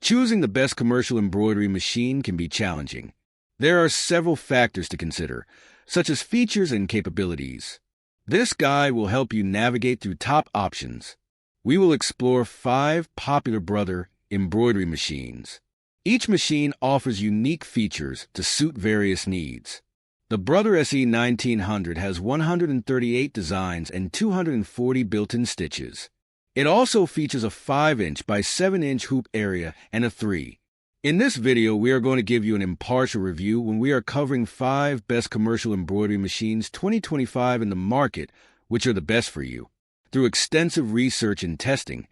Choosing the best commercial embroidery machine can be challenging. There are several factors to consider, such as features and capabilities. This guide will help you navigate through top options. We will explore 5 popular Brother embroidery machines. Each machine offers unique features to suit various needs. The Brother SE 1900 has 138 designs and 240 built-in stitches. It also features a 5-inch by 7-inch hoop area and a 3. In this video, we are going to give you an impartial review when we are covering 5 best commercial embroidery machines 2025 in the market, which are the best for you. Through extensive research and testing,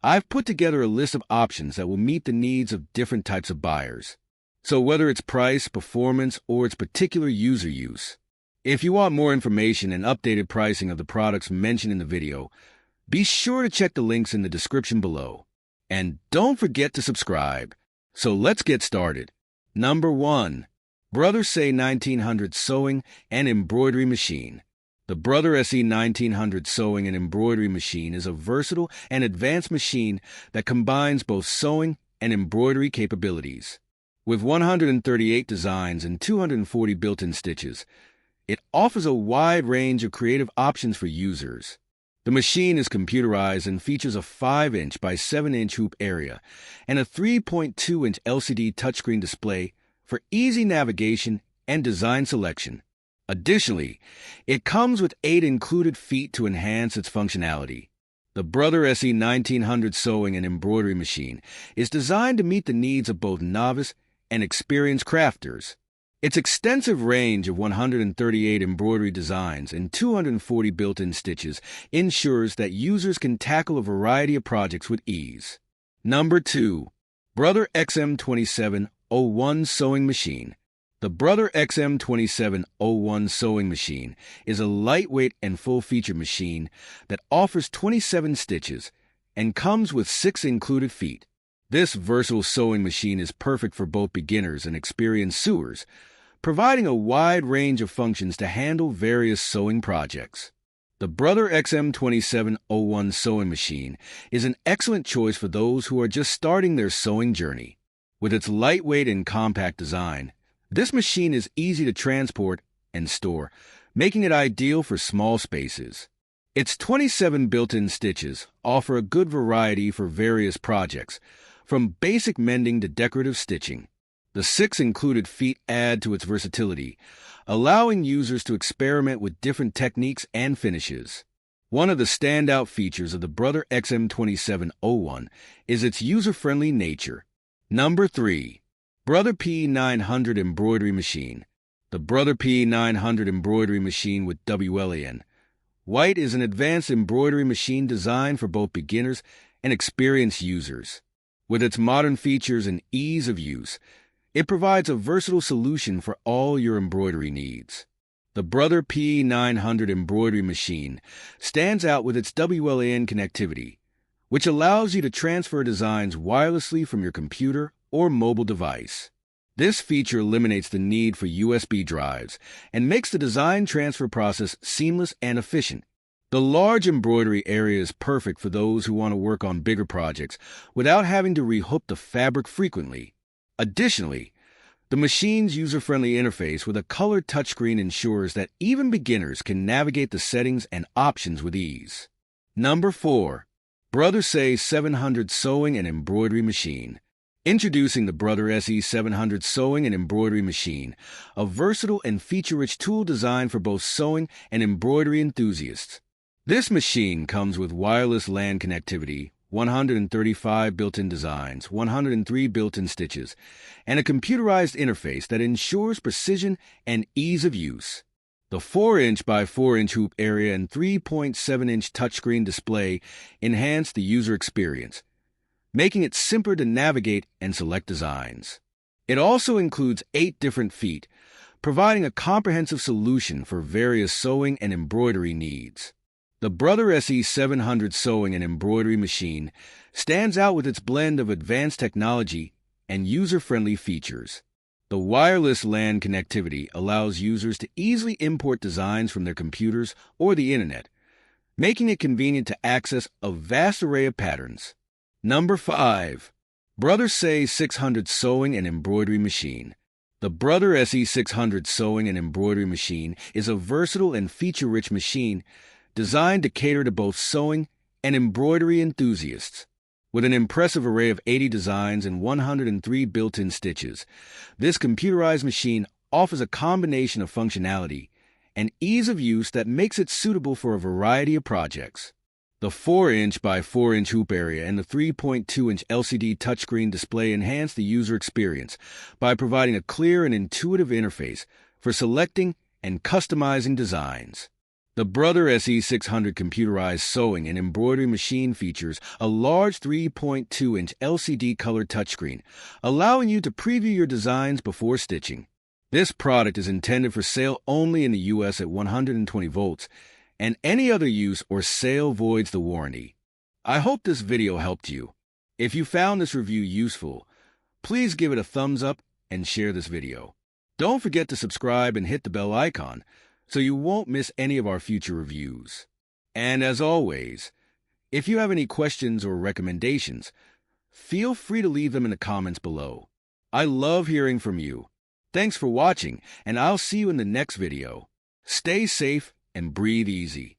I've put together a list of options that will meet the needs of different types of buyers. So whether it's price, performance, or its particular user use. If you want more information and updated pricing of the products mentioned in the video, be sure to check the links in the description below. And don't forget to subscribe. So let's get started. Number 1. Brother SE 1900 Sewing and Embroidery Machine. The Brother SE 1900 Sewing and Embroidery Machine is a versatile and advanced machine that combines both sewing and embroidery capabilities. With 138 designs and 240 built-in stitches, it offers a wide range of creative options for users. The machine is computerized and features a 5-inch by 7-inch hoop area and a 3.2-inch LCD touchscreen display for easy navigation and design selection. Additionally, it comes with 8 included feet to enhance its functionality. The Brother SE 1900 Sewing and Embroidery Machine is designed to meet the needs of both novice and experienced crafters. Its extensive range of 138 embroidery designs and 240 built-in stitches ensures that users can tackle a variety of projects with ease. Number 2. Brother XM2701 Sewing Machine. The Brother XM2701 Sewing Machine is a lightweight and full-feature machine that offers 27 stitches and comes with 6 included feet. This versatile sewing machine is perfect for both beginners and experienced sewers, providing a wide range of functions to handle various sewing projects. The Brother XM2701 Sewing Machine is an excellent choice for those who are just starting their sewing journey. With its lightweight and compact design, this machine is easy to transport and store, making it ideal for small spaces. Its 27 built-in stitches offer a good variety for various projects, from basic mending to decorative stitching. The 6 included feet add to its versatility, allowing users to experiment with different techniques and finishes. One of the standout features of the Brother XM2701 is its user-friendly nature. Number 3. Brother P900 Embroidery Machine. The Brother P900 Embroidery Machine with WLAN. White is an advanced embroidery machine designed for both beginners and experienced users. With its modern features and ease of use, it provides a versatile solution for all your embroidery needs. The Brother P900 Embroidery Machine stands out with its WLAN connectivity, which allows you to transfer designs wirelessly from your computer or mobile device. This feature eliminates the need for USB drives and makes the design transfer process seamless and efficient. The large embroidery area is perfect for those who want to work on bigger projects without having to rehook the fabric frequently. Additionally, the machine's user-friendly interface with a colored touchscreen ensures that even beginners can navigate the settings and options with ease. Number 4. Brother SE 700 Sewing and Embroidery Machine. Introducing the Brother SE 700 Sewing and Embroidery Machine, a versatile and feature-rich tool designed for both sewing and embroidery enthusiasts. This machine comes with wireless LAN connectivity, 135 built-in designs, 103 built-in stitches, and a computerized interface that ensures precision and ease of use. The 4-inch by 4-inch hoop area and 3.7-inch touchscreen display enhance the user experience, making it simpler to navigate and select designs. It also includes 8 different feet, providing a comprehensive solution for various sewing and embroidery needs. The Brother SE 700 Sewing and Embroidery Machine stands out with its blend of advanced technology and user-friendly features. The wireless LAN connectivity allows users to easily import designs from their computers or the internet, making it convenient to access a vast array of patterns. Number 5. Brother Say 600 Sewing and Embroidery Machine. The Brother SE600 Sewing and Embroidery Machine is a versatile and feature-rich machine designed to cater to both sewing and embroidery enthusiasts. With an impressive array of 80 designs and 103 built-in stitches, this computerized machine offers a combination of functionality and ease of use that makes it suitable for a variety of projects. The 4-inch by 4-inch hoop area and the 3.2-inch LCD touchscreen display enhance the user experience by providing a clear and intuitive interface for selecting and customizing designs. The Brother SE600 computerized sewing and embroidery machine features a large 3.2-inch LCD colored touchscreen, allowing you to preview your designs before stitching. This product is intended for sale only in the U.S. at 120 volts, and any other use or sale voids the warranty. I hope this video helped you. If you found this review useful, please give it a thumbs up and share this video. Don't forget to subscribe and hit the bell icon so you won't miss any of our future reviews. And as always, if you have any questions or recommendations, feel free to leave them in the comments below. I love hearing from you. Thanks for watching, and I'll see you in the next video. Stay safe and breathe easy.